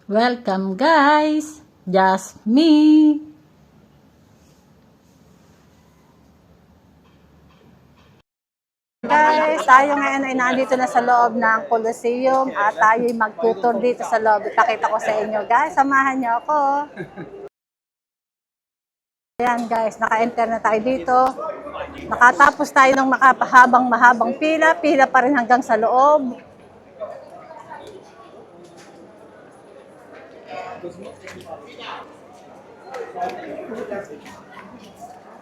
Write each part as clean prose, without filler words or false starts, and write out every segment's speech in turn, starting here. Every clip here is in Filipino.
Welcome guys! Just me! Guys, tayo ngayon ay nandito na sa loob ng Colosseum at tayo ay mag-tour dito sa loob. Ipakita ko sa inyo guys, samahan niyo ako. Ayan guys, naka-enter na tayo dito. Nakatapos tayo ng mahabang pila pa rin hanggang sa loob.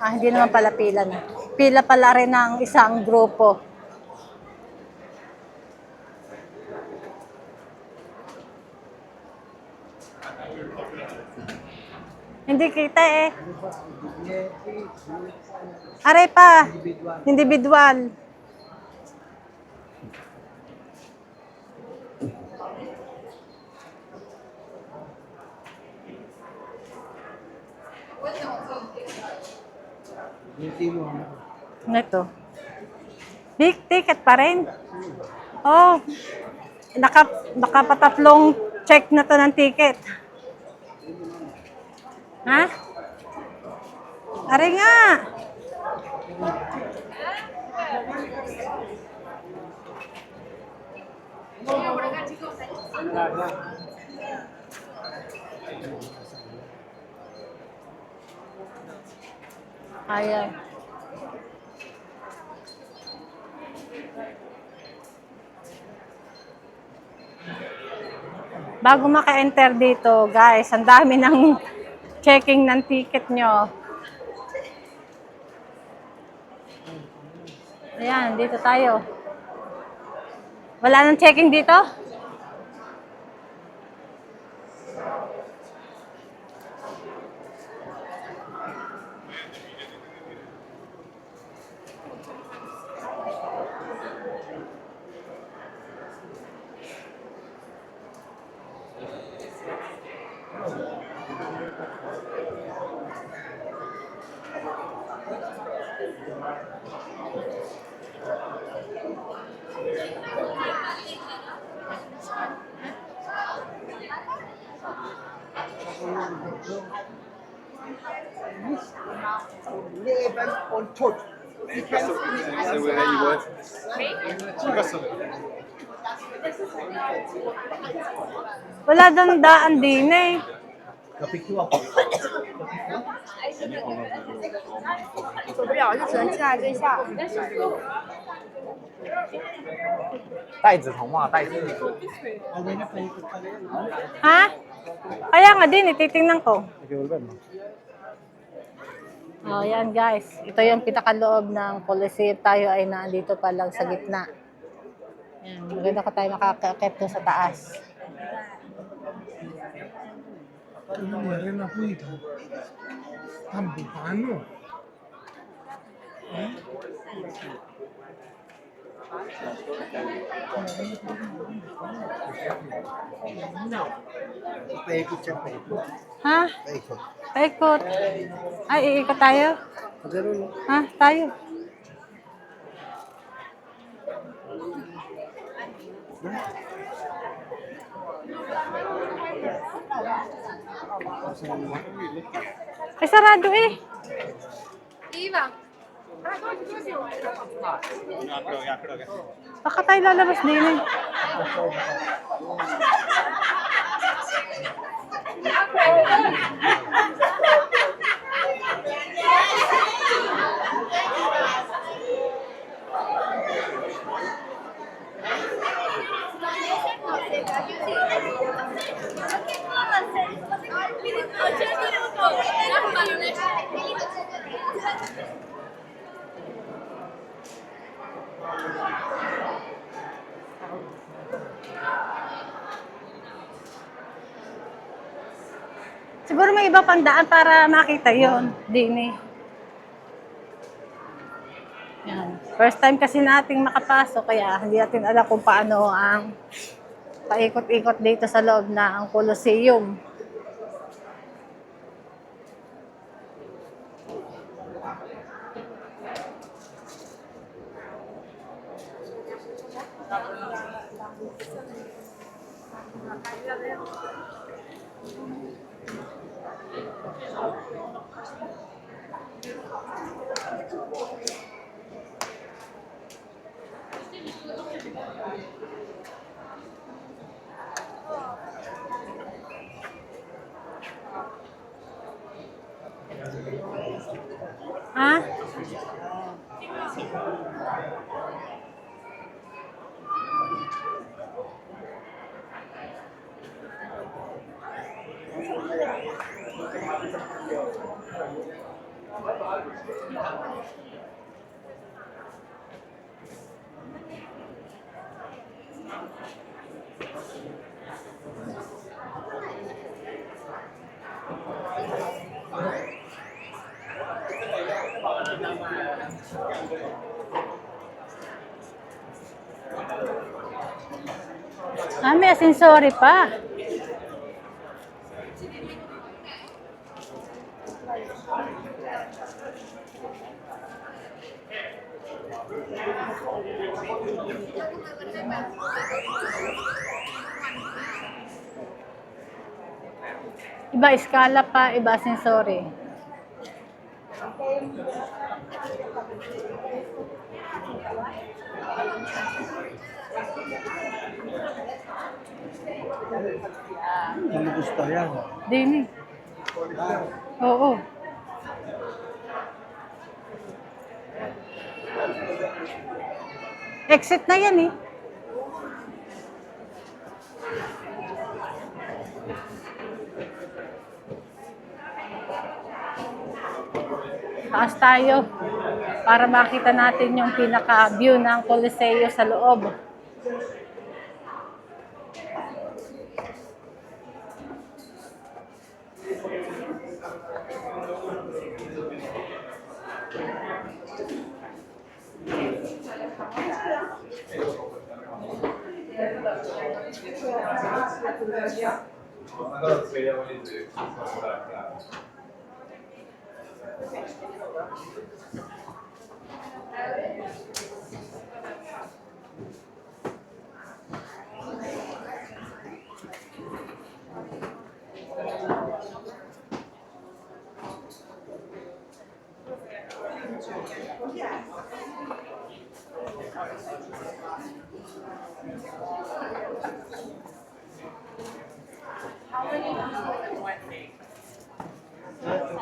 Hindi naman pala pila na. Pila pala rin ng isang grupo. Hindi kita eh. Aray pa. Individual. Ito. Big ticket pa rin. Oh. Nakapatatlong check na to ng ticket. Ha? Ari nga. Ayan. Bago maka-enter dito, guys, ang dami ng checking ng ticket nyo. Ayan, dito tayo. Wala nang checking dito? Wala doon daan din eh. Ha? Kaya nga din, ititingnan ko. Oh, yan guys. Ito yung pinakaloob ng Colosseum. Tayo ay nandito pa lang sa gitna. Yan, maganda ka tayo makakakit doon sa taas. Ha? Paikot. Ay, iikot tayo? Ha? Tayo. Ay, sarado eh. Baka tayo lalabas din eh. Siguro may iba pang daan para makita yon, din eh. Yan. First time kasi nating makapasok, kaya hindi natin alam kung paano ang paikot-ikot dito sa loob ng Colosseum. Ha? Ah, may asensory pa. Iba iskala pa, iba asensory. Ano gusto yan? Dini. Oo. Exit na yan eh. Taas tayo para makita natin yung pinaka-view ng Coliseo sa loob.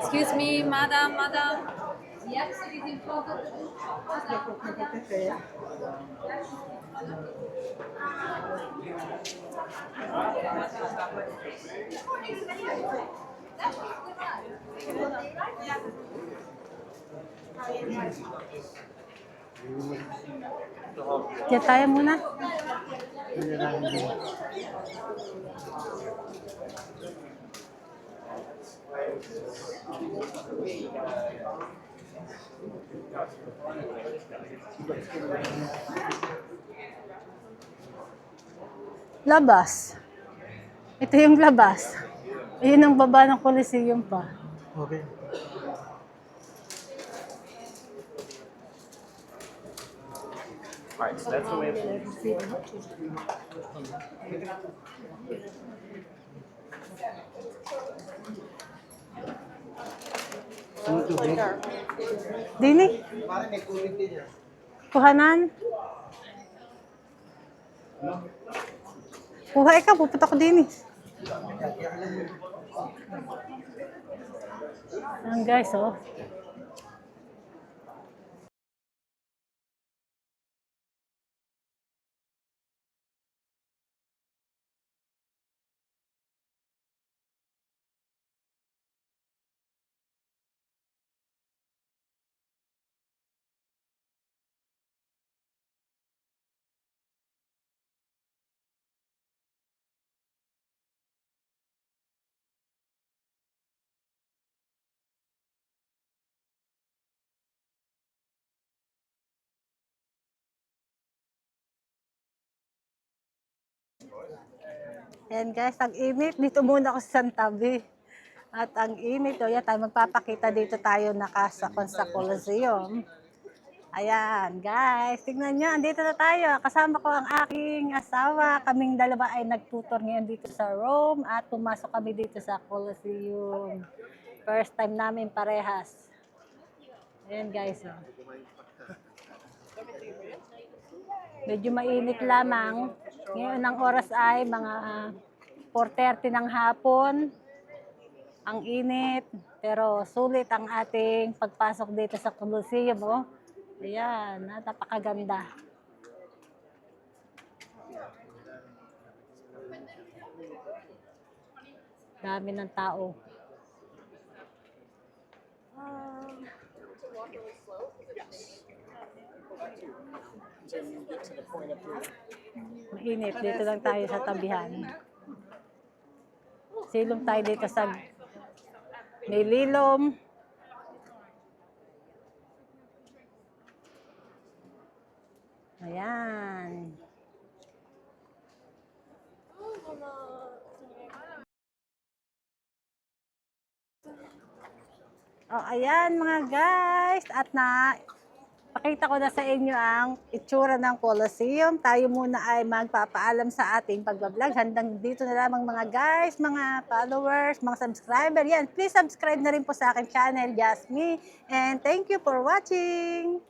Excuse me, madam. Diyan tayo muna. Hindi namin din. Labas. Ito yung labas. Ayun ang baba ng Coliseum pa. Okay. Alright, so that's the way. Ano to, bro? Dini. Kuhanan. Kuha ikaw, pupunta ko din eh. Ayan guys, oh. Ayan guys, ang init. Dito muna ako sa Santabi. At ang init, o yan tayo magpapakita dito tayo nakasakon sa Coliseum. Ayan, guys, tignan nyo, andito na tayo. Kasama ko ang aking asawa. Kaming dalawa ay nagtutor ngayon dito sa Rome at pumasok kami dito sa Colosseum. First time namin parehas. Ayan, guys. Oh. Medyo mainit lamang. Ngayon ang oras ay mga 4:30 ng hapon. Ang init, pero sulit ang ating pagpasok dito sa Colosseum. Oh. Ayan, napakaganda. Dami ng tao. Mainit, dito lang tayo sa tabihan. Silong tayo dito sa may lilom. Ayan. Oh, ayan mga guys. At pakita ko na sa inyo ang itsura ng Colosseum. Tayo muna ay magpapaalam sa ating pagbablog. Hanggang dito na lamang mga guys, mga followers, mga subscriber. Yan, please subscribe na rin po sa aking channel, Just Me. And thank you for watching.